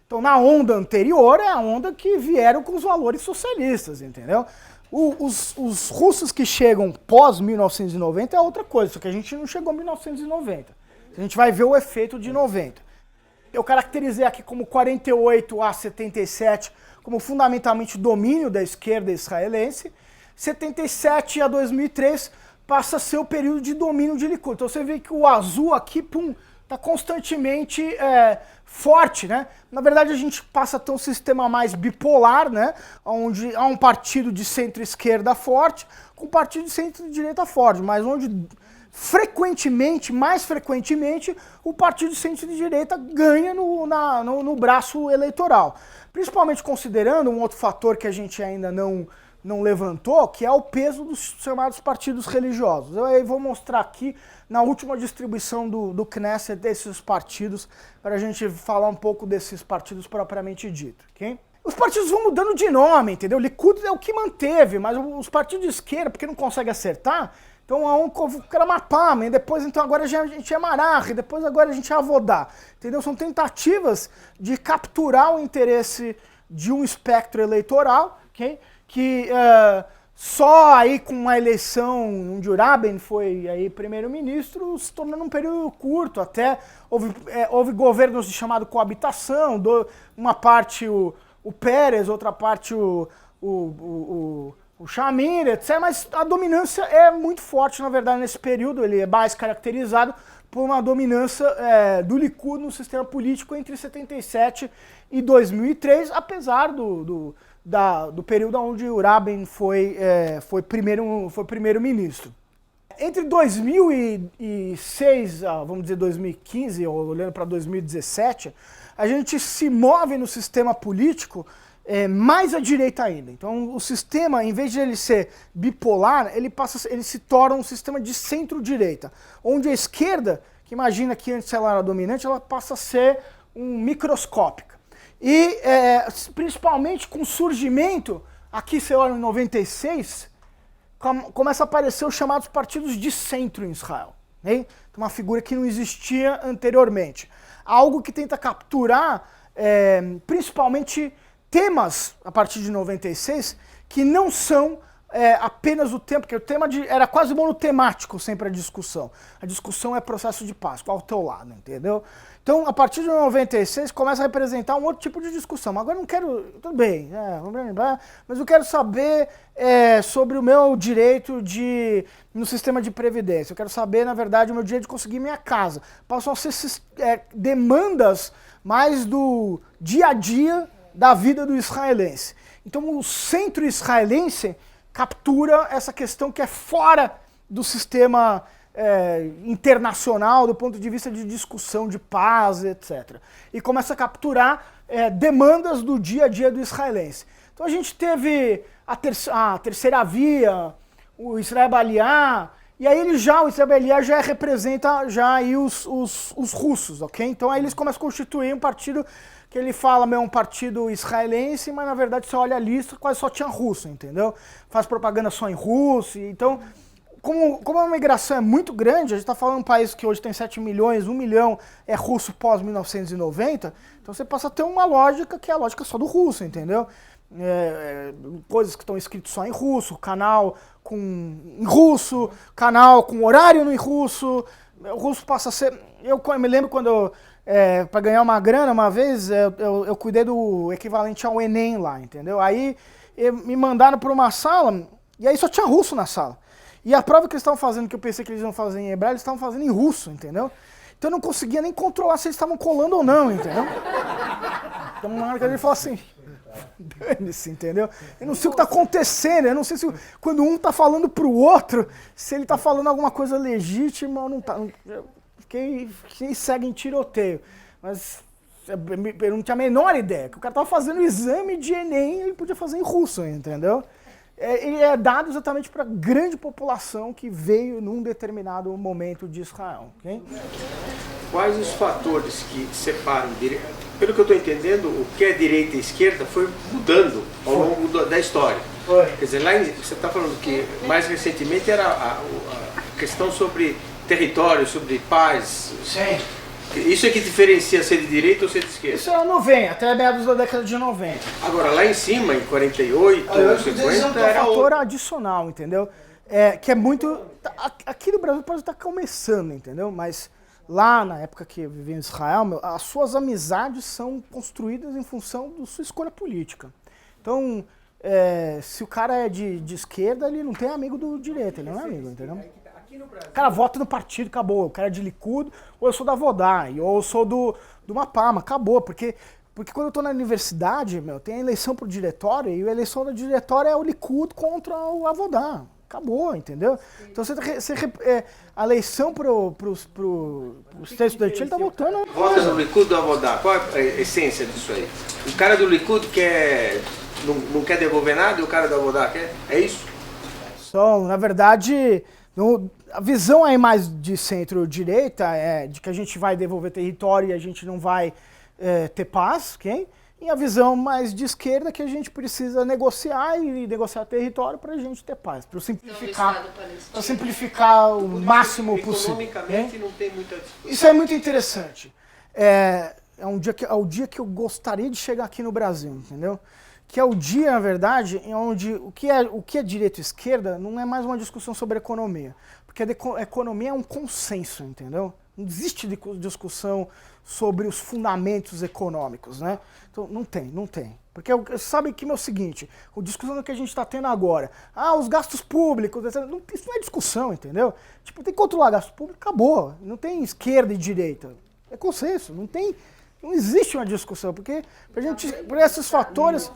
Então, na onda anterior é a onda que vieram com os valores socialistas, entendeu? Os russos que chegam pós 1990 é outra coisa, só que a gente não chegou em 1990. A gente vai ver o efeito de 90. Eu caracterizei aqui como 48 a 77 como fundamentalmente domínio da esquerda israelense. 77 a 2003 passa a ser o período de domínio de Likud. Então você vê que o azul aqui, está constantemente forte, né? Na verdade a gente passa a ter um sistema mais bipolar, né? Onde há um partido de centro-esquerda forte com um partido de centro-direita forte, mas onde mais frequentemente, o partido de centro-direita ganha no braço eleitoral. Principalmente considerando um outro fator que a gente ainda não levantou, que é o peso dos chamados partidos religiosos. Eu aí vou mostrar aqui na última distribuição do Knesset desses partidos, para a gente falar um pouco desses partidos propriamente dito, ok? Os partidos vão mudando de nome, entendeu? Likud é o que manteve, mas os partidos de esquerda, porque não consegue acertar, então há um Kramapam, e depois então agora a gente é Marach, e depois agora a gente é Avodá, entendeu? São tentativas de capturar o interesse de um espectro eleitoral, ok? Que só aí com uma eleição onde o Rabin foi aí primeiro-ministro, se tornando um período curto, até houve governos de chamado coabitação, uma parte o Pérez, outra parte o Shamir, etc. Mas a dominância é muito forte, na verdade, nesse período. Ele é mais caracterizado por uma dominância do Likud no sistema político entre 77 e 2003, apesar do período onde o Rabin foi primeiro-ministro. Entre 2006, vamos dizer 2015, ou olhando para 2017, a gente se move no sistema político mais à direita ainda. Então o sistema, em vez de ele ser bipolar, ele se torna um sistema de centro-direita, onde a esquerda, que imagina que antes ela era dominante, ela passa a ser microscópica. E principalmente com o surgimento, aqui você olha em 96, começa a aparecer os chamados partidos de centro em Israel, né? Uma figura que não existia anteriormente. Algo que tenta capturar principalmente temas, a partir de 96, que não são apenas o tema, porque o tema era quase monotemático sempre a discussão. A discussão é processo de paz, qual é o teu lado, entendeu? Então, a partir de 96, começa a representar um outro tipo de discussão. Agora eu não quero, tudo bem, mas eu quero saber sobre o meu direito no sistema de previdência. Eu quero saber, na verdade, o meu direito de conseguir minha casa. Passam a ser demandas mais do dia a dia da vida do israelense. Então, o centro israelense captura essa questão que é fora do sistema internacional, do ponto de vista de discussão de paz, etc. E começa a capturar demandas do dia a dia do israelense. Então a gente teve a terceira via, o Israel Baliá, e aí o Israel Baliá já representa aí os russos, ok? Então aí eles começam a constituir um partido que ele fala, é um partido israelense, mas na verdade você olha a lista, quase só tinha russo, entendeu? Faz propaganda só em russo, então... Como a migração é muito grande, a gente está falando de um país que hoje tem 7 milhões, 1 milhão é russo pós-1990, então você passa a ter uma lógica que é a lógica só do russo, entendeu? Coisas que estão escritas só em russo, canal em russo, canal com horário em russo, o russo passa a ser... Eu me lembro quando, para ganhar uma grana, uma vez, eu cuidei do equivalente ao Enem lá, entendeu? Aí me mandaram para uma sala, e aí só tinha russo na sala. E a prova que eles estavam fazendo, que eu pensei que eles iam fazer em hebraico, eles estavam fazendo em russo, entendeu? Então eu não conseguia nem controlar se eles estavam colando ou não, entendeu? Então na hora que ele falou assim, dane-se, entendeu? Eu não sei o que está acontecendo, eu não sei se quando um está falando para o outro, se ele está falando alguma coisa legítima ou não está. Fiquei cego em tiroteio, mas eu não tinha a menor ideia, que o cara estava fazendo o exame de Enem e ele podia fazer em russo, entendeu? Ele é dado exatamente para a grande população que veio num determinado momento de Israel. Okay? Quais os fatores que separam, pelo que eu estou entendendo, o que é direita e esquerda foi mudando ao longo da história. Foi. Quer dizer, lá você está falando que mais recentemente era a questão sobre território, sobre paz. Sim. Isso é que diferencia ser de direita ou ser de esquerda? Isso era 90, até meados da década de 90. Agora, lá em cima, em 48, Eu 50, um era fator outro. adicional, entendeu? Que é muito... Aqui no Brasil pode estar começando, entendeu? Mas lá, na época que eu vivia em Israel, as suas amizades são construídas em função da sua escolha política. Então, se o cara é de esquerda, ele não tem amigo do direita, ele não é amigo, entendeu? O cara vota no partido, acabou. O cara é de Likud, ou eu sou da Vodai, ou eu sou do Mapama, acabou. Porque quando eu tô na universidade, tem a eleição pro diretório, e a eleição do diretório é o Likud contra o Avodá. Acabou, entendeu? Então a eleição pros textos estudantil, ele tá votando. Vota no Likud ou Avodá? Qual é a essência disso aí? O cara do Likud não quer devolver nada e o cara do Avodá quer? É isso? Na verdade, a visão aí mais de centro-direita é de que a gente vai devolver território e a gente não vai ter paz, ok? E a visão mais de esquerda é que a gente precisa negociar e negociar território para a gente ter paz, para simplificar o máximo possível. Economicamente não tem muita discussão. Isso é muito interessante. É o dia que eu gostaria de chegar aqui no Brasil, entendeu? Que é o dia, na verdade, em onde o que é direita e esquerda não é mais uma discussão sobre economia. Porque a economia é um consenso, entendeu? Não existe discussão sobre os fundamentos econômicos, né? Então, não tem. Porque sabe que é o seguinte, a discussão que a gente está tendo agora, os gastos públicos, isso não é discussão, entendeu? Tipo, tem que controlar gastos públicos, acabou. Não tem esquerda e direita. É consenso, não existe uma discussão, porque por esses fatores...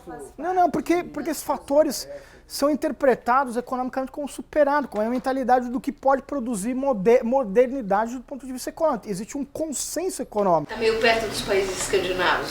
Porque esses fatores são interpretados economicamente como superado, com a mentalidade do que pode produzir modernidade do ponto de vista econômico. Existe um consenso econômico. Está meio perto dos países escandinavos.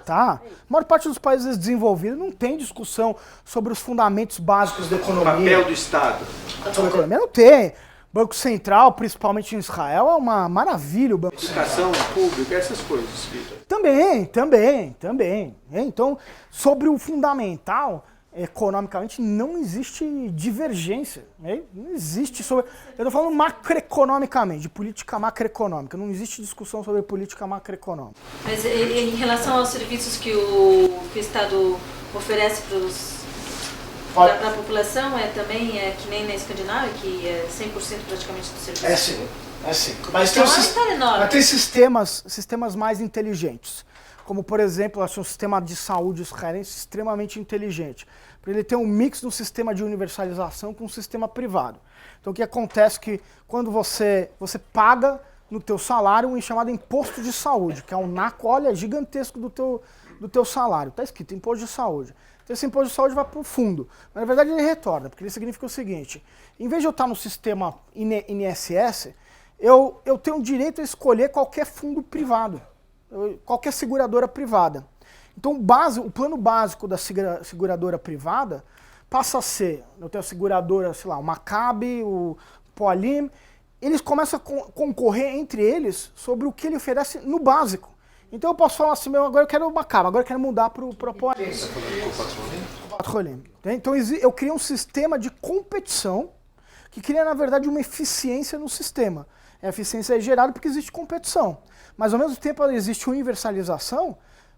Tá. A maior parte dos países desenvolvidos não tem discussão sobre os fundamentos básicos da economia. O papel do Estado. Sobre a economia não tem. Banco Central, principalmente em Israel, é uma maravilha o Banco Central. Educação pública, essas coisas, Vitor. Também. Então, sobre o fundamental, economicamente, não existe divergência. Não existe sobre... Eu estou falando macroeconomicamente, de política macroeconômica. Não existe discussão sobre política macroeconômica. Mas em relação aos serviços que o Estado oferece para a população, também que nem na Escandinávia, que é 100% praticamente do serviço? É sim. Mas tem sistemas mais inteligentes. Como, por exemplo, eu acho um sistema de saúde israelense extremamente inteligente. Para ele ter um mix do sistema de universalização com o sistema privado. Então o que acontece é que quando você paga no teu salário um chamado imposto de saúde, que é um naco, gigantesco do teu salário. Está escrito imposto de saúde. Então esse imposto de saúde vai para o fundo. Mas na verdade ele retorna, porque ele significa o seguinte, em vez de eu estar no sistema INSS, eu tenho o direito a escolher qualquer fundo privado, qualquer seguradora privada. Então o plano básico da seguradora privada passa a ser, eu tenho a seguradora, sei lá, o Maccabi, o Poalim, eles começam a concorrer entre eles sobre o que ele oferece no básico. Então eu posso falar assim, agora eu quero o Maccabi, agora eu quero mudar para o Poalim. Então eu criei um sistema de competição que cria, na verdade, uma eficiência no sistema. A eficiência é gerada porque existe competição. Mas, ao mesmo tempo, existe universalização,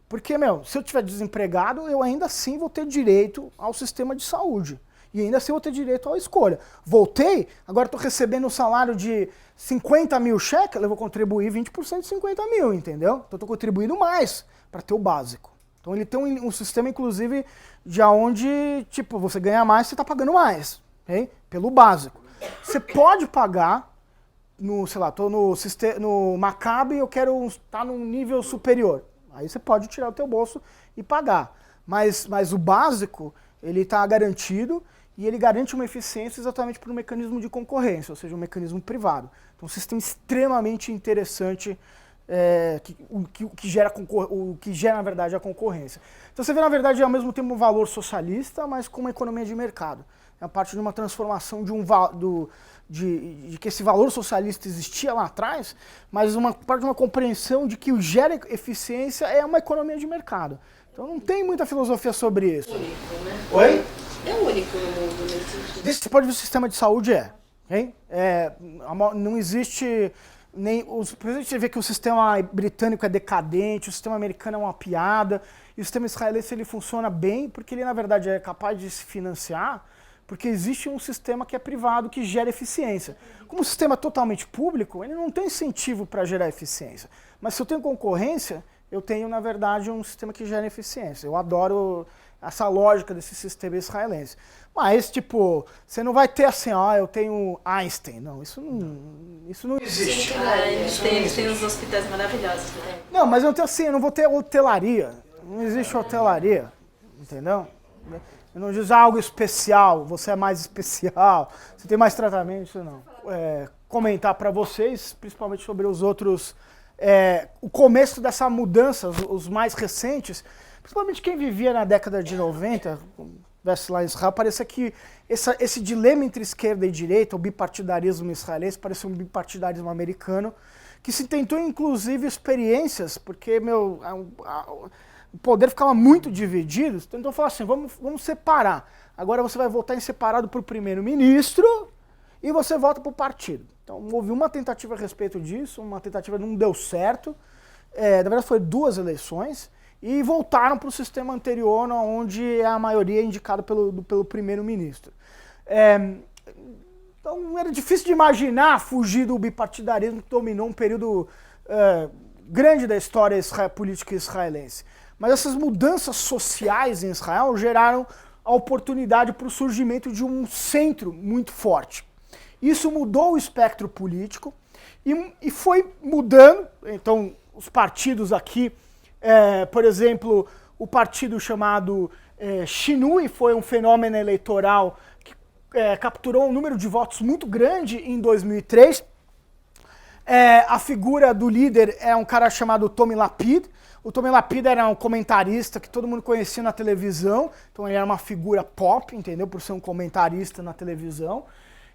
porque, se eu estiver desempregado, eu ainda assim vou ter direito ao sistema de saúde. E ainda assim vou ter direito à escolha. Voltei, agora estou recebendo um salário de 50 mil cheques, eu vou contribuir 20% de 50 mil, entendeu? Então estou contribuindo mais para ter o básico. Então ele tem um sistema, inclusive, de onde, tipo, você ganha mais, você está pagando mais, okay? Pelo básico. Você pode pagar, estou no Maccabi, eu quero estar num nível superior. Aí você pode tirar o teu bolso e pagar. Mas o básico, ele está garantido e ele garante uma eficiência exatamente por um mecanismo de concorrência, ou seja, um mecanismo privado. Então, um sistema extremamente interessante que gera, na verdade, a concorrência. Então, você vê, na verdade, ao mesmo tempo um valor socialista, mas com uma economia de mercado. É a parte de uma transformação de que esse valor socialista existia lá atrás, mas parte de uma compreensão de que o gera eficiência é uma economia de mercado. Então não tem muita filosofia sobre isso. É único, né? Oi? É único no mundo nesse sentido. Desse ponto de vista, o sistema de saúde okay? Não existe Por exemplo, você vê que o sistema britânico é decadente, o sistema americano é uma piada, e o sistema israelense ele funciona bem porque ele, na verdade, é capaz de se financiar, porque existe um sistema que é privado que gera eficiência. Como o sistema é totalmente público, ele não tem incentivo para gerar eficiência. Mas se eu tenho concorrência, eu tenho, na verdade, um sistema que gera eficiência. Eu adoro essa lógica desse sistema israelense. Mas, tipo, você não vai ter assim, eu tenho Einstein. Não, isso não existe. Eles têm os hospitais maravilhosos. Né? Não, mas eu não vou ter hotelaria. Não existe hotelaria, entendeu? Eu não diz algo especial, você é mais especial, você tem mais tratamento, isso não. Comentar para vocês, principalmente sobre os outros, o começo dessa mudança, os mais recentes, principalmente quem vivia na década de 90, estivesse lá em Israel, parecia que esse dilema entre esquerda e direita, o bipartidarismo israelense, parecia um bipartidarismo americano, que se tentou inclusive experiências, porque o poder ficava muito dividido, tentou falar assim, vamos separar. Agora você vai votar em separado para o primeiro-ministro e você vota para o partido. Então houve uma tentativa a respeito disso, uma tentativa não deu certo, na verdade foi 2 eleições, e voltaram para o sistema anterior, onde a maioria é indicada pelo primeiro-ministro. Então era difícil de imaginar fugir do bipartidarismo que dominou um período grande da história política israelense. Mas essas mudanças sociais em Israel geraram a oportunidade para o surgimento de um centro muito forte. Isso mudou o espectro político e foi mudando. Então, os partidos aqui, por exemplo, o partido chamado Shinui foi um fenômeno eleitoral que capturou um número de votos muito grande em 2003. A figura do líder é um cara chamado Tommy Lapid. O Tommy Lapid era um comentarista que todo mundo conhecia na televisão, então ele era uma figura pop, entendeu? Por ser um comentarista na televisão.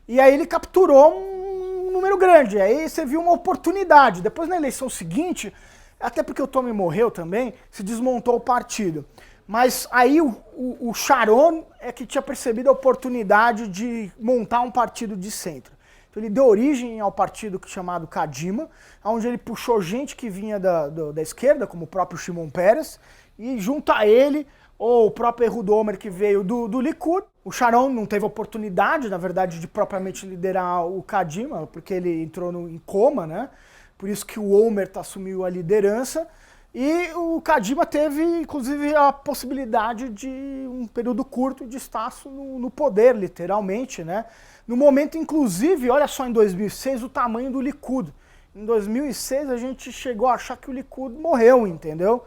E aí ele capturou um número grande, aí você viu uma oportunidade. Depois na eleição seguinte, até porque o Tommy morreu também, se desmontou o partido. Mas aí o Sharon é que tinha percebido a oportunidade de montar um partido de centro. Então ele deu origem ao partido chamado Kadima, onde ele puxou gente que vinha da esquerda, como o próprio Shimon Peres, e junto a ele, ou o próprio Ehud Olmert que veio do Likud. O Sharon não teve oportunidade, na verdade, de propriamente liderar o Kadima, porque ele entrou em coma, né? Por isso que o Olmert assumiu a liderança. E o Kadima teve, inclusive, a possibilidade de um período curto de estar no poder, literalmente, né? No momento, inclusive, olha só em 2006 o tamanho do Likud. Em 2006 a gente chegou a achar que o Likud morreu, entendeu?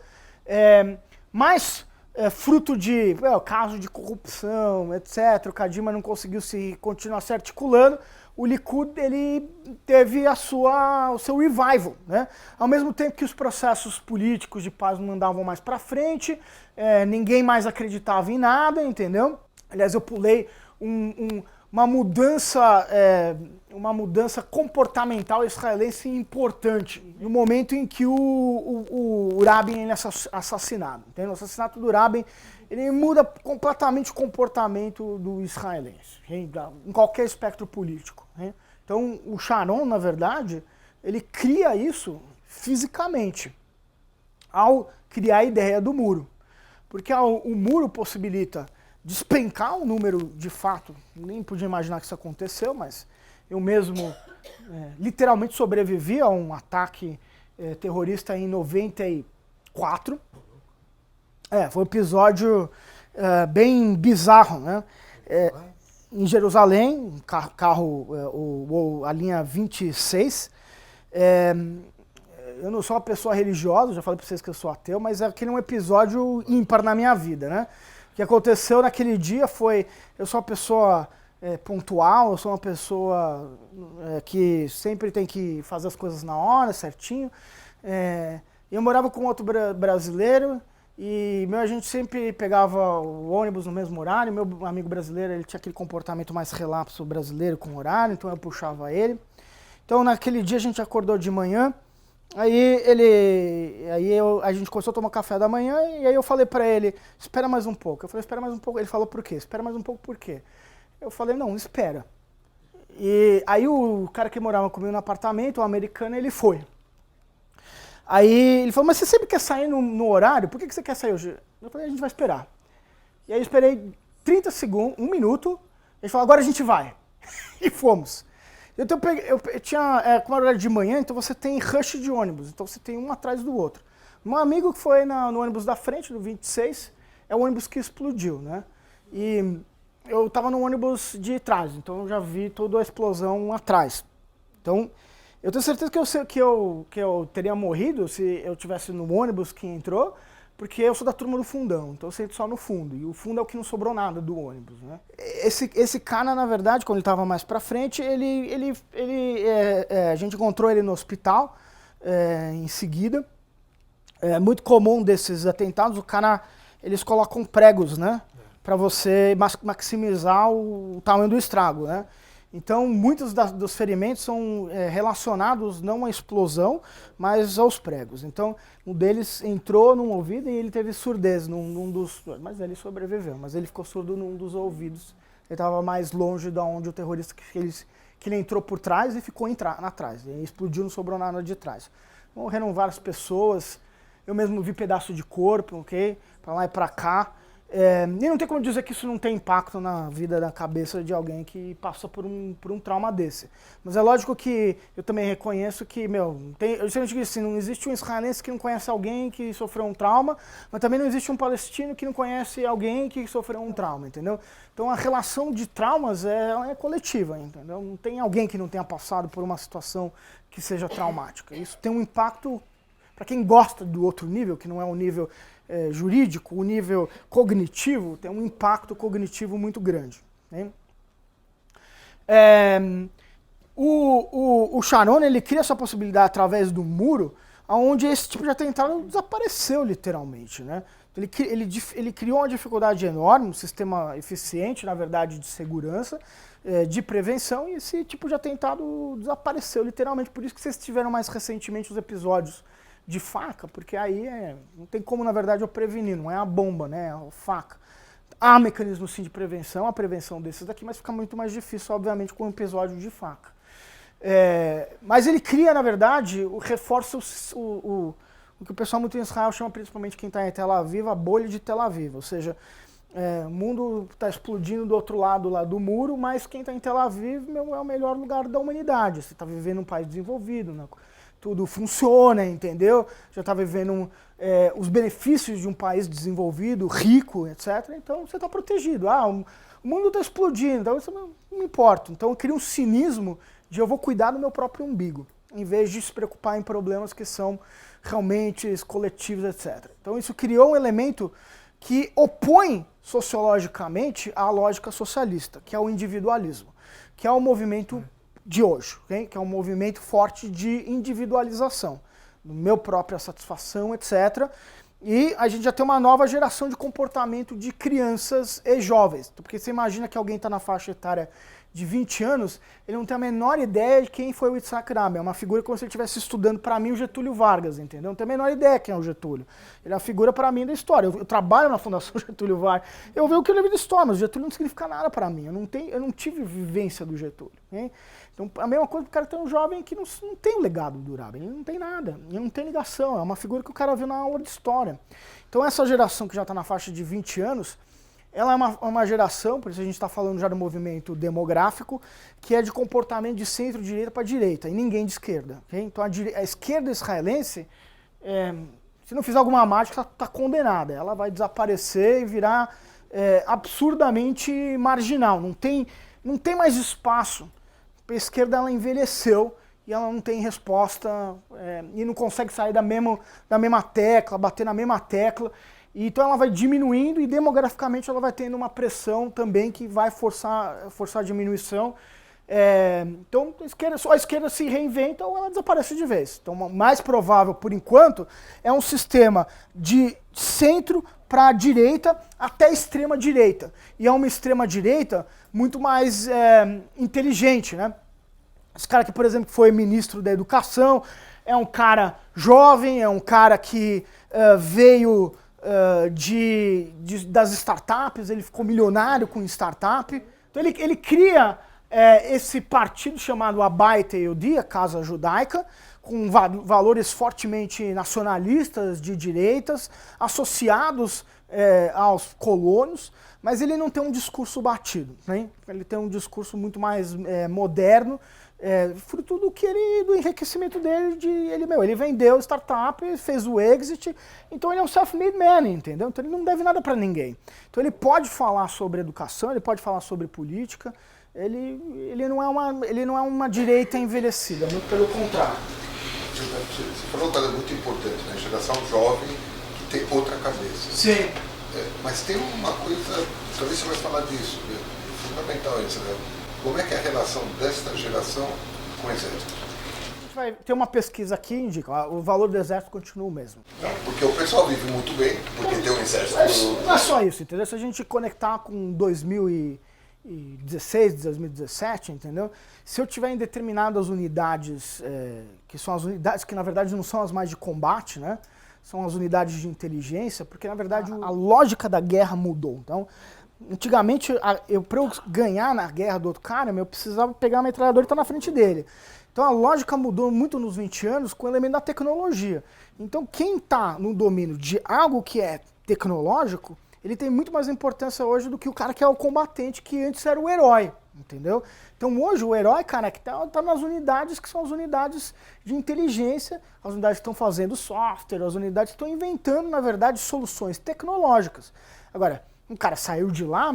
Mas, fruto de caso de corrupção, etc., o Kadima não conseguiu continuar se articulando, o Likud ele teve o seu revival, né? Ao mesmo tempo que os processos políticos de paz não andavam mais para frente, ninguém mais acreditava em nada, entendeu? Aliás, eu pulei uma mudança comportamental israelense importante, no momento em que o Rabin é assassinado. Entendeu? O assassinato do Rabin ele muda completamente o comportamento do israelense, em qualquer espectro político. Né? Então, o Sharon, na verdade, ele cria isso fisicamente, ao criar a ideia do muro. Porque o muro possibilita despencar um número de fato, nem podia imaginar que isso aconteceu, mas eu mesmo literalmente sobrevivi a um ataque terrorista em 94. Foi um episódio bem bizarro, né? Em Jerusalém, a linha 26. Eu não sou uma pessoa religiosa, já falei para vocês que eu sou ateu, mas aquele é um episódio ímpar na minha vida, né? O que aconteceu naquele dia foi, eu sou uma pessoa pontual, eu sou uma pessoa que sempre tem que fazer as coisas na hora, certinho. Eu morava com outro brasileiro e a gente sempre pegava o ônibus no mesmo horário. Meu amigo brasileiro ele tinha aquele comportamento mais relapso brasileiro com horário, então eu puxava ele. Então naquele dia a gente acordou de manhã. A gente começou a tomar café da manhã e aí eu falei pra ele, espera mais um pouco. Eu falei, espera mais um pouco. Ele falou, por quê? Espera mais um pouco por quê? Eu falei, não, espera. E aí o cara que morava comigo no apartamento, o americano, ele foi. Aí ele falou, mas você sempre quer sair no horário? Por que você quer sair hoje? Eu falei, a gente vai esperar. E aí eu esperei 30 segundos, 1 minuto, ele falou, agora a gente vai. E fomos. Então eu tinha, como era de manhã, então você tem rush de ônibus, então você tem um atrás do outro. Um amigo que foi no ônibus da frente, do 26, é o ônibus que explodiu, né? E eu estava no ônibus de trás, então eu já vi toda a explosão atrás. Então, eu tenho certeza que eu teria morrido se eu tivesse no ônibus que entrou, porque eu sou da turma do fundão, então eu sento só no fundo, e o fundo é o que não sobrou nada do ônibus, né? Esse cara, na verdade, quando ele estava mais pra frente, a gente encontrou ele no hospital em seguida. É muito comum desses atentados, eles colocam pregos, né? Para você maximizar o tamanho do estrago, né? Então, muitos dos ferimentos são relacionados não à explosão, mas aos pregos. Então, um deles entrou num ouvido e ele teve surdez num dos... Mas ele sobreviveu, mas ele ficou surdo num dos ouvidos. Ele estava mais longe de onde o terrorista que ele entrou por trás e ficou atrás. Ele explodiu, não sobrou nada de trás. Morreram várias pessoas, eu mesmo vi pedaço de corpo, ok? Pra lá e pra cá. E não tem como dizer que isso não tem impacto na vida, na cabeça de alguém que passou por um trauma desse. Mas é lógico que eu também reconheço que, eu sempre digo assim, não existe um israelense que não conhece alguém que sofreu um trauma, mas também não existe um palestino que não conhece alguém que sofreu um trauma, entendeu? Então a relação de traumas é coletiva, entendeu? Não tem alguém que não tenha passado por uma situação que seja traumática. Isso tem um impacto para quem gosta do outro nível, que não é um nível jurídico, o nível cognitivo, tem um impacto cognitivo muito grande, né? O Sharon, ele cria essa possibilidade através do muro, onde esse tipo de atentado desapareceu literalmente, né? Ele criou uma dificuldade enorme, um sistema eficiente, na verdade, de segurança, de prevenção, e esse tipo de atentado desapareceu literalmente. Por isso que vocês tiveram mais recentemente os episódios de faca, porque aí não tem como, na verdade, eu prevenir, não é a bomba, né, é a faca. Há mecanismo sim de prevenção, a prevenção desses daqui, mas fica muito mais difícil, obviamente, com um episódio de faca. Mas ele cria, na verdade, reforça o que o pessoal muito em Israel chama, principalmente quem está em Tel Aviv, a bolha de Tel Aviv, ou seja, o mundo está explodindo do outro lado lá do muro, mas quem está em Tel Aviv é o melhor lugar da humanidade, você está vivendo num país desenvolvido, né? Tudo funciona, entendeu? Já está vivendo os benefícios de um país desenvolvido, rico, etc. Então você está protegido. O mundo está explodindo, então isso não me importa. Então eu crio um cinismo de eu vou cuidar do meu próprio umbigo, em vez de se preocupar em problemas que são realmente coletivos, etc. Então isso criou um elemento que opõe sociologicamente à lógica socialista, que é o individualismo, que é o movimento de hoje, okay? Que é um movimento forte de individualização, do meu própria satisfação, etc. E a gente já tem uma nova geração de comportamento de crianças e jovens. Porque você imagina que alguém está na faixa etária de 20 anos, ele não tem a menor ideia de quem foi o Yitzhak Rabin. É uma figura como se ele estivesse estudando, para mim, o Getúlio Vargas, entendeu? Não tem a menor ideia quem é o Getúlio. Ele é uma figura, para mim, da história. Eu trabalho na Fundação Getúlio Vargas, eu vejo o que ele é da história, mas o Getúlio não significa nada para mim. Eu não tive vivência do Getúlio. Hein? Então, a mesma coisa que o cara tem um jovem que não tem o legado do Rabin, ele não tem nada, ele não tem ligação, é uma figura que o cara viu na aula de história. Então essa geração que já está na faixa de 20 anos, ela é uma geração, por isso a gente está falando já do movimento demográfico, que é de comportamento de centro-direita para direita, e ninguém de esquerda. Okay? Então a esquerda israelense, se não fizer alguma mágica, está condenada, ela vai desaparecer e virar absurdamente marginal, não tem mais espaço. A esquerda ela envelheceu e ela não tem resposta e não consegue sair da mesma tecla, bater na mesma tecla. E então ela vai diminuindo e demograficamente ela vai tendo uma pressão também que vai forçar a diminuição. Então a esquerda se reinventa ou ela desaparece de vez. Então o mais provável, por enquanto, é um sistema de centro para a direita até a extrema direita. E é uma extrema direita muito mais inteligente, né? Esse cara que, por exemplo, foi ministro da Educação, é um cara jovem, é um cara que veio das startups, ele ficou milionário com startup. Então ele cria esse partido chamado Abait Yehudi, a Casa Judaica, com valores fortemente nacionalistas, de direitas, associados aos colonos, mas ele não tem um discurso batido, né? Ele tem um discurso muito mais moderno, fruto do enriquecimento dele, ele vendeu startup, fez o exit, então ele é um self-made man, entendeu? Então ele não deve nada para ninguém. Então ele pode falar sobre educação, ele pode falar sobre política, ele não é uma direita envelhecida, muito pelo contrário. Você falou uma coisa muito importante, né? Geração jovem que tem outra cabeça. Sim. Mas tem uma coisa, talvez você vai falar disso, fundamental isso, né? Como é que é a relação desta geração com o exército? A gente vai ter uma pesquisa aqui, indica, o valor do exército continua o mesmo. Porque o pessoal vive muito bem, porque tem um exército. Não é só isso, entendeu? Se a gente conectar com 2016, 2017, entendeu? Se eu tiver em determinadas unidades, que são as unidades que na verdade não são as mais de combate, né? São as unidades de inteligência, porque na verdade a lógica da guerra mudou. Então, antigamente, para eu ganhar na guerra do outro cara, eu precisava pegar a metralhadora e estar na frente dele. Então a lógica mudou muito nos 20 anos com o elemento da tecnologia. Então quem está no domínio de algo que é tecnológico, ele tem muito mais importância hoje do que o cara que é o combatente, que antes era o herói, entendeu? Então hoje o herói, cara, que tá nas unidades que são as unidades de inteligência, as unidades que estão fazendo software, as unidades que estão inventando, na verdade, soluções tecnológicas. Agora, um cara saiu de lá,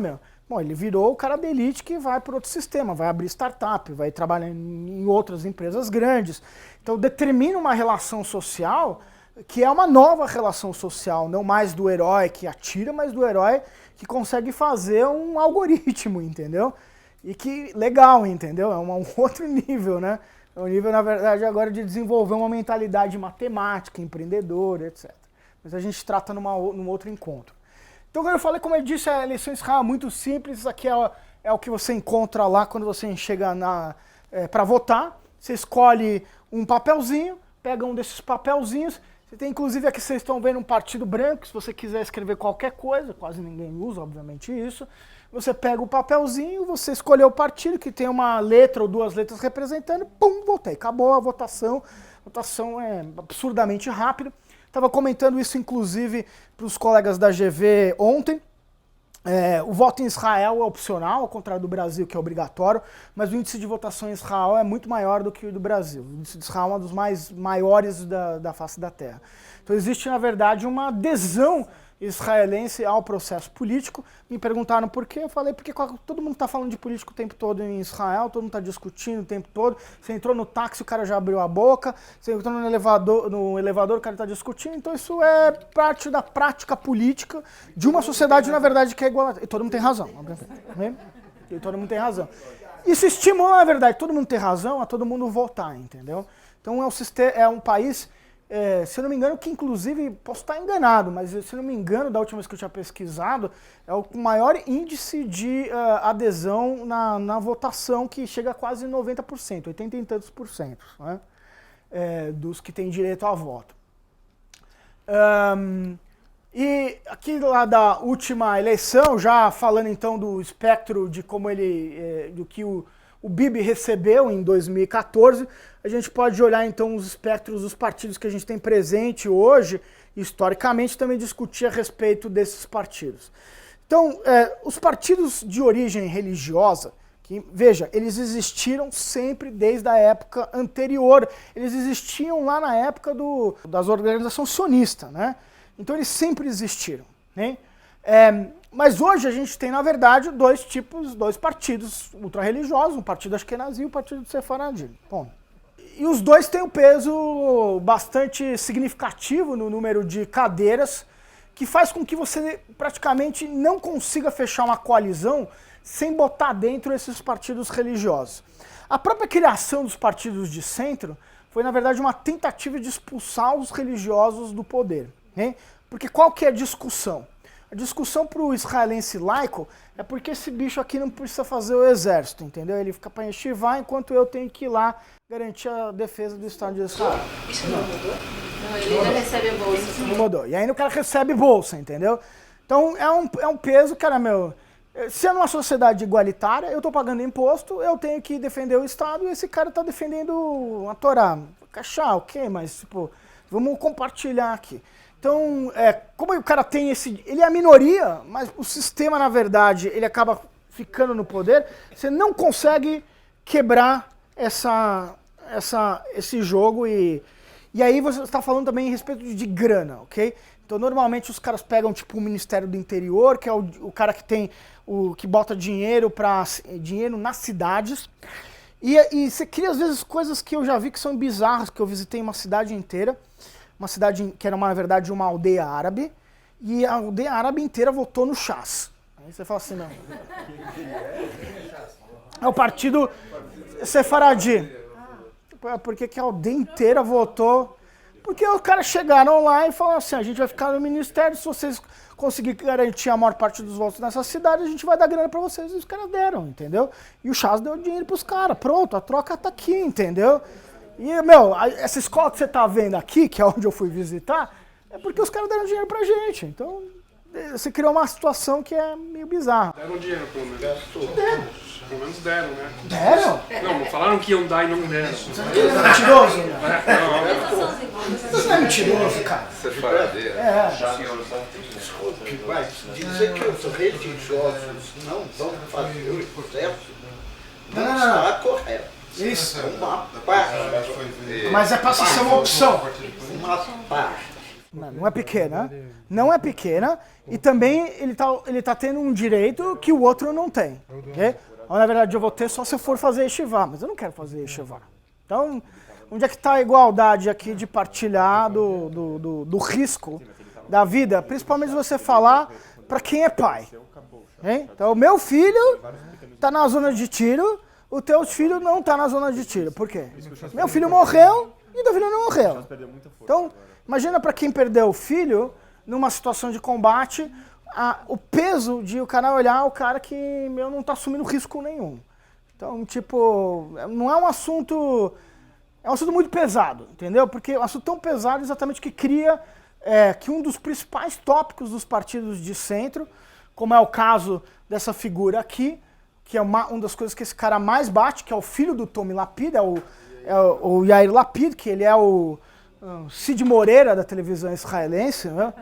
ele virou o cara da elite que vai para outro sistema, vai abrir startup, vai trabalhar em outras empresas grandes. Então determina uma relação social que é uma nova relação social, não mais do herói que atira, mas do herói que consegue fazer um algoritmo, entendeu? E que, legal, entendeu? É um outro nível, né? É um nível, na verdade, agora de desenvolver uma mentalidade matemática, empreendedora, etc. Mas a gente trata num outro encontro. Então, como eu falei, como eu disse, a eleição em Israel é muito simples. Isso aqui é o que você encontra lá quando você chega para votar. Você escolhe um papelzinho, pega um desses papelzinhos. Você tem, inclusive, aqui vocês estão vendo um partido branco. Se você quiser escrever qualquer coisa, quase ninguém usa, obviamente, isso. Você pega o papelzinho, você escolheu o partido, que tem uma letra ou duas letras representando, pum, votei. Acabou a votação. A votação é absurdamente rápida. Estava comentando isso, inclusive, para os colegas da GV ontem. O voto em Israel é opcional, ao contrário do Brasil, que é obrigatório, mas o índice de votação em Israel é muito maior do que o do Brasil. O índice de Israel é um dos mais maiores da face da Terra. Então existe, na verdade, uma adesão israelense ao processo político. Me perguntaram por quê, eu falei porque todo mundo está falando de político o tempo todo em Israel, todo mundo está discutindo o tempo todo. Você entrou no táxi, o cara já abriu a boca, você entrou no elevador, o cara está discutindo. Então isso é parte da prática política de uma sociedade, na verdade, que é igual. E todo mundo tem razão, obviamente. E todo mundo tem razão. Isso estimula, na verdade, todo mundo ter razão a todo mundo votar, entendeu? Então é um país... se eu não me engano, que inclusive, posso estar enganado, mas se eu não me engano, da última vez que eu tinha pesquisado, é o maior índice de adesão na votação, que chega a quase 90%, 80 e tantos por cento, né? Dos que têm direito a voto. E aqui lá da última eleição, já falando então do espectro de como do que o Bibi recebeu em 2014, a gente pode olhar então os espectros dos partidos que a gente tem presente hoje, e historicamente também discutir a respeito desses partidos. Então, os partidos de origem religiosa, que, veja, eles existiram sempre desde a época anterior, eles existiam lá na época das organizações sionistas, né? Então eles sempre existiram, né? Mas hoje a gente tem, na verdade, dois partidos ultra-religiosos, um partido Ashkenazi e um partido Sefaradim. Bom, e os dois têm um peso bastante significativo no número de cadeiras, que faz com que você praticamente não consiga fechar uma coalizão sem botar dentro esses partidos religiosos. A própria criação dos partidos de centro foi, na verdade, uma tentativa de expulsar os religiosos do poder, né? Porque qual que é a discussão? A discussão para o israelense laico é porque esse bicho aqui não precisa fazer o exército, entendeu? Ele fica para enchivar enquanto eu tenho que ir lá garantir a defesa do Estado de Israel. Isso não mudou? Não, ele ainda recebe a bolsa. Não mudou. E ainda o cara recebe bolsa, entendeu? Então é um peso, cara, Se é numa sociedade igualitária, eu estou pagando imposto, eu tenho que defender o Estado e esse cara está defendendo a Torá. Cachá, ok, mas tipo, vamos compartilhar aqui. Então, como o cara tem esse... Ele é a minoria, mas o sistema, na verdade, ele acaba ficando no poder, você não consegue quebrar esse jogo e aí você está falando também a respeito de grana, ok? Então, normalmente os caras pegam tipo o Ministério do Interior, que é o cara que tem que bota dinheiro nas cidades. E você cria, às vezes, coisas que eu já vi que são bizarras, que eu visitei uma cidade inteira, uma cidade que era, na verdade, uma aldeia árabe, e a aldeia árabe inteira votou no Chas. Aí você fala assim, não. É o partido Sefaradi. Por que a aldeia inteira votou? Porque os caras chegaram lá e falaram assim, a gente vai ficar no ministério, se vocês conseguirem garantir a maior parte dos votos nessa cidade, a gente vai dar grana pra vocês. E os caras deram, entendeu? E o Chas deu dinheiro pros caras. Pronto, a troca tá aqui, entendeu? E, essa escola que você tá vendo aqui, que é onde eu fui visitar, é porque os caras deram dinheiro pra gente. Então, você criou uma situação que é meio bizarra. Deram dinheiro, pelo menos. Pelo menos deram, né? Deram? Não falaram que iam dar e não deram. Você é mentiroso? Não. Você não é mentiroso, cara. Você faradeira. Desculpe, mas dizer que os religiosos não vão fazer o processo não está correto. Isso. Uma parte. Mas é pra ser uma opção. Uma parte. Não é pequena. Não é pequena. E também ele tá tendo um direito que o outro não tem. Okay? Na verdade, eu vou ter só se eu for fazer yeshiva, mas eu não quero fazer yeshiva. Então, onde é que está a igualdade aqui de partilhar do risco da vida? Principalmente se você falar para quem é pai. Hein? Então, o meu filho está na zona de tiro, o teu filho não está na zona de tiro. Por quê? Meu filho morreu e teu filho não morreu. Então, imagina para quem perdeu o filho, numa situação de combate, o peso de o cara olhar o cara que não está assumindo risco nenhum. Então, tipo, não é um assunto... É um assunto muito pesado, entendeu? Porque é um assunto tão pesado exatamente que cria que um dos principais tópicos dos partidos de centro, como é o caso dessa figura aqui, que é uma das coisas que esse cara mais bate, que é o filho do Tommy Lapid, é o Yair Lapid, que ele é o Cid Moreira da televisão israelense, né?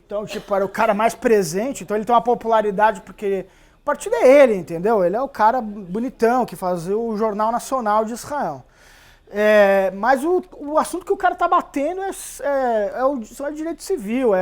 Então, tipo, era o cara mais presente, então ele tem uma popularidade porque o partido é ele, entendeu? Ele é o cara bonitão que fazia o Jornal Nacional de Israel. Mas o assunto que o cara tá batendo é o direito civil,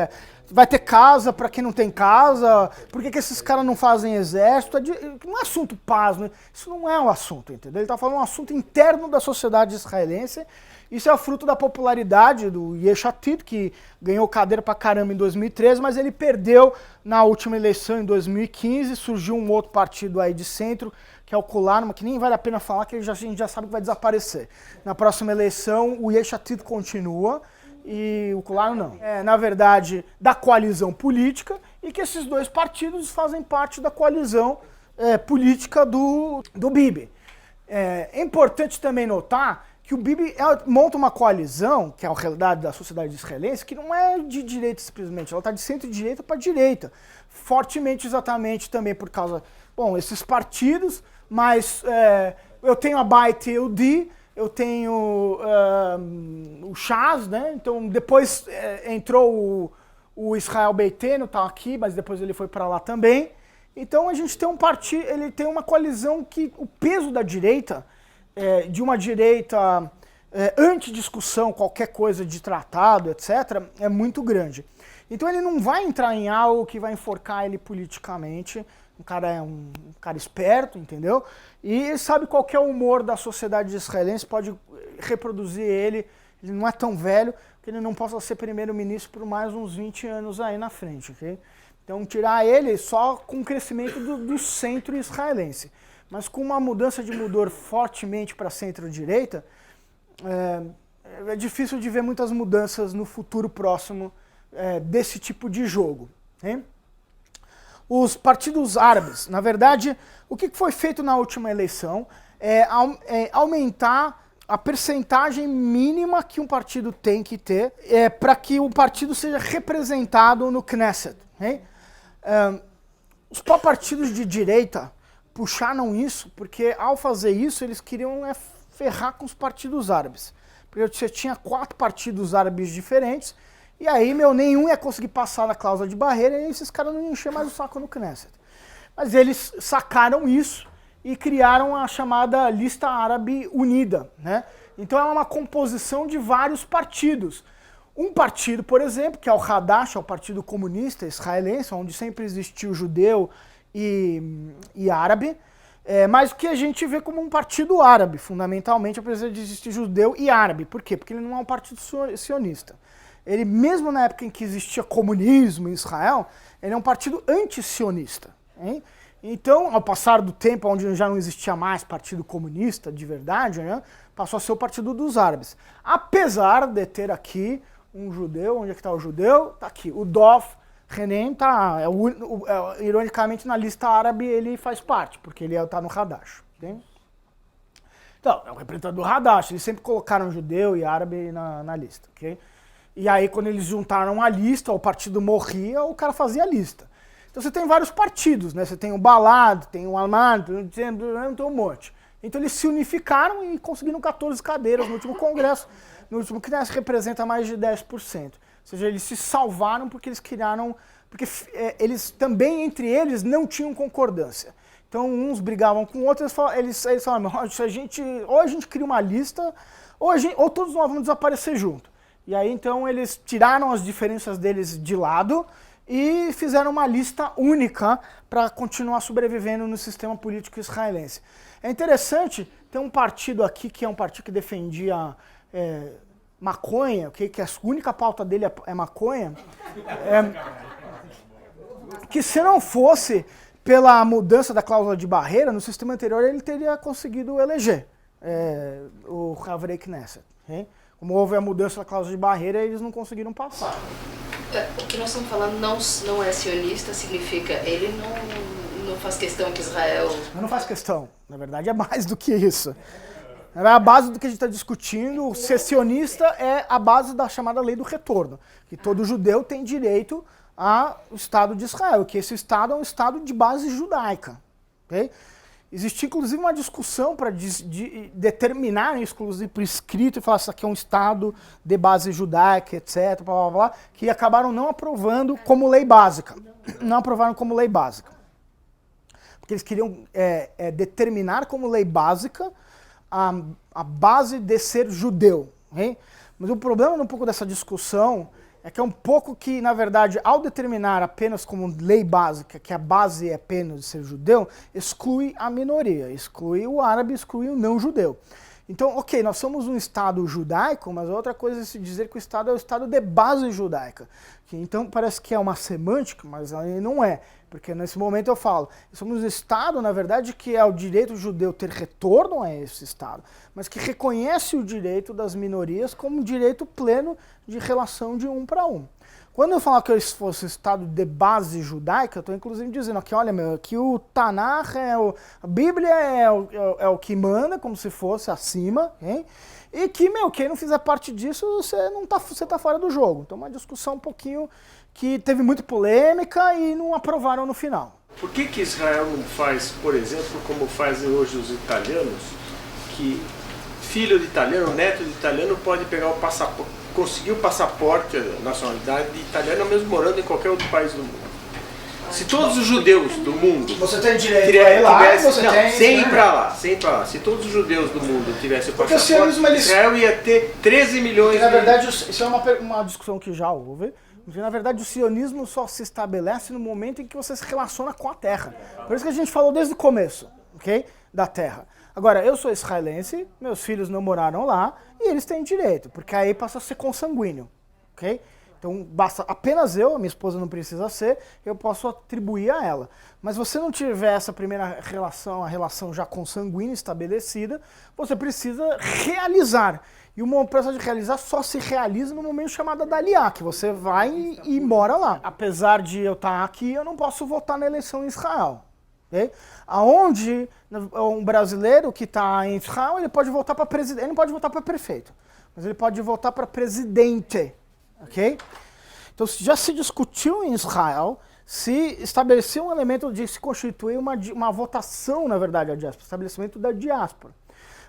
vai ter casa para quem não tem casa, por que esses caras não fazem exército, não é assunto paz, né? Isso não é um assunto, entendeu? Ele tá falando um assunto interno da sociedade israelense. Isso é fruto da popularidade do Yesh Atid, que ganhou cadeira pra caramba em 2013, mas ele perdeu na última eleição em 2015, surgiu um outro partido aí de centro, que é o Kularma, que nem vale a pena falar, que a gente já sabe que vai desaparecer. Na próxima eleição, o Yesh Atid continua e o Kularma não. Na verdade, da coalizão política, e que esses dois partidos fazem parte da coalizão política do Bibi. É importante também notar que o Bibi monta uma coalizão, que é a realidade da sociedade israelense, que não é de direita simplesmente, ela está de centro-direita para direita. Fortemente, exatamente, também por causa, esses partidos, mas eu tenho a Beit Yehudi, eu tenho o Chas, né? Então depois entrou o Israel Beiteno, tá aqui, mas depois ele foi para lá também. Então a gente tem um partido, ele tem uma coalizão que o peso da direita, de uma direita anti-discussão, qualquer coisa de tratado, etc., é muito grande. Então ele não vai entrar em algo que vai enforcar ele politicamente. O cara é um cara esperto, entendeu? E ele sabe qual que é o humor da sociedade israelense, pode reproduzir ele não é tão velho que ele não possa ser primeiro-ministro por mais uns 20 anos aí na frente, ok? Então tirar ele só com o crescimento do centro israelense. Mas com uma mudança de mudor fortemente para centro-direita, é difícil de ver muitas mudanças no futuro próximo desse tipo de jogo. Hein? Os partidos árabes, na verdade, o que foi feito na última eleição é aumentar a percentagem mínima que um partido tem que ter para que o partido seja representado no Knesset. Hein? Os partidos de direita puxaram isso, porque ao fazer isso eles queriam ferrar com os partidos árabes. Porque você tinha 4 partidos árabes diferentes, e aí, nenhum ia conseguir passar na cláusula de barreira, e esses caras não iam encher mais o saco no Knesset. Mas eles sacaram isso e criaram a chamada Lista Árabe Unida, né? Então é uma composição de vários partidos. Um partido, por exemplo, que é o Hadash, é o Partido Comunista Israelense, onde sempre existiu judeu e árabe, mas que a gente vê como um partido árabe, fundamentalmente, apesar de existir judeu e árabe. Por quê? Porque ele não é um partido sionista. Ele, mesmo na época em que existia comunismo em Israel, ele é um partido anti-sionista. Hein? Então, ao passar do tempo, onde já não existia mais partido comunista de verdade, né, passou a ser o partido dos árabes. Apesar de ter aqui um judeu, onde é que está o judeu? Está aqui, o Dov Renem, tá, ironicamente na lista árabe ele faz parte, porque ele está no Hadash. Okay? Então, é o representante do Hadash, eles sempre colocaram judeu e árabe na lista. Okay? E aí, quando eles juntaram a lista, o partido morria, o cara fazia a lista. Então você tem vários partidos, né? Você tem o Balad, tem o Almad, tem um monte. Então eles se unificaram e conseguiram 14 cadeiras no último congresso, no último Knesset representa mais de 10%. Ou seja, eles se salvaram porque eles criaram, porque eles também, entre eles, não tinham concordância. Então uns brigavam com outros, eles falaram, ou a gente cria uma lista, ou todos nós vamos desaparecer junto. E aí, então, eles tiraram as diferenças deles de lado e fizeram uma lista única para continuar sobrevivendo no sistema político israelense. É interessante, tem um partido aqui que é um partido que defendia maconha, que a única pauta dele é maconha, que se não fosse pela mudança da cláusula de barreira, no sistema anterior ele teria conseguido eleger o Havrei Knesset. Okay? Como houve a mudança da cláusula de barreira, eles não conseguiram passar. O que nós estamos falando não é sionista, significa ele não faz questão que Israel... Não faz questão. Na verdade, é mais do que isso. É a base do que a gente está discutindo. Ser sionista é a base da chamada lei do retorno. Que todo judeu tem direito ao Estado de Israel. Que esse Estado é um Estado de base judaica. Okay? Existe inclusive uma discussão para determinar isso, inclusive por escrito, e falar que isso aqui é um Estado de base judaica, etc., blá, blá, blá, que acabaram não aprovando como lei básica. Não aprovaram como lei básica. Porque eles queriam determinar como lei básica a base de ser judeu. Hein? Mas o problema um pouco dessa discussão é que é um pouco que, na verdade, ao determinar apenas como lei básica, que a base é apenas de ser judeu, exclui a minoria, exclui o árabe, exclui o não judeu. Então, ok, nós somos um Estado judaico, mas outra coisa é se dizer que o Estado é o Estado de base judaica. Que, então parece que é uma semântica, mas aí não é. Porque nesse momento eu falo, somos um Estado, na verdade, que é o direito judeu ter retorno a esse Estado, mas que reconhece o direito das minorias como um direito pleno de relação de um para um. Quando eu falar que eu fosse Estado de base judaica, eu estou inclusive dizendo aqui, olha, aqui o Tanakh, a Bíblia é o que manda, como se fosse acima, hein? E que, quem não fizer parte disso, você tá fora do jogo. Então uma discussão um pouquinho que teve muita polêmica e não aprovaram no final. Por que Israel não faz, por exemplo, como fazem hoje os italianos, que filho de italiano, neto de italiano pode pegar o passaporte, conseguir o passaporte, a nacionalidade italiana, mesmo morando em qualquer outro país do mundo? Se todos os judeus do mundo... Você tem direito a ir lá, sem ir para lá. Se todos os judeus do mundo tivessem o passaporte, Israel ia ter 13 milhões de... Na verdade, isso é uma discussão que já houve. Na verdade, o sionismo só se estabelece no momento em que você se relaciona com a terra. Por isso que a gente falou desde o começo, ok? Da terra. Agora, eu sou israelense, meus filhos não moraram lá, e eles têm direito, porque aí passa a ser consanguíneo, ok? Então, basta apenas eu, a minha esposa não precisa ser, eu posso atribuir a ela. Mas se você não tiver essa primeira relação, a relação já consanguínea estabelecida, você precisa realizar. E o processo de realizar só se realiza no momento chamado Daliá, que você vai e mora lá. Apesar de eu estar aqui, eu não posso votar na eleição em Israel. Okay? Aonde um brasileiro que está em Israel, ele pode votar para presidente, ele não pode votar para prefeito, mas ele pode votar para presidente. Okay? Então já se discutiu em Israel se estabelecer um elemento de se constituir uma votação, na verdade, a diáspora, estabelecimento da diáspora.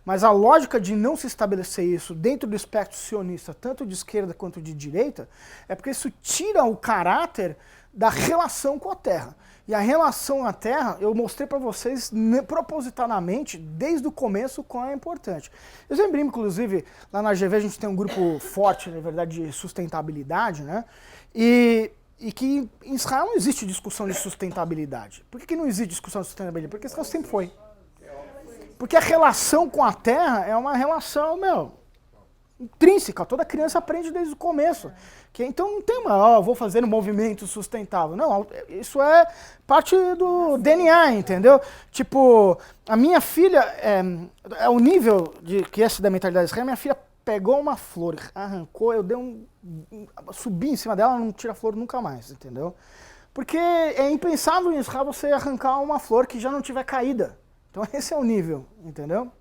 Mas a lógica de não se estabelecer isso dentro do espectro sionista, tanto de esquerda quanto de direita, é porque isso tira o caráter da relação com a terra. E a relação à terra, eu mostrei para vocês propositadamente, desde o começo, quão é importante. Eu sempre, inclusive, lá na GV a gente tem um grupo forte, na verdade, de sustentabilidade, né? E que em Israel não existe discussão de sustentabilidade. Por que não existe discussão de sustentabilidade? Porque Israel sempre foi. Porque a relação com a terra é uma relação, intrínseca. Toda criança aprende desde o começo. Então não tem vou fazer um movimento sustentável. Não, isso é parte do DNA, entendeu? Tipo, a minha filha, é o nível que essa da mentalidade israelense, minha filha pegou uma flor, arrancou, eu dei subi em cima dela, não tira a flor nunca mais, entendeu? Porque é impensável em Israel você arrancar uma flor que já não tiver caída. Então esse é o nível, entendeu?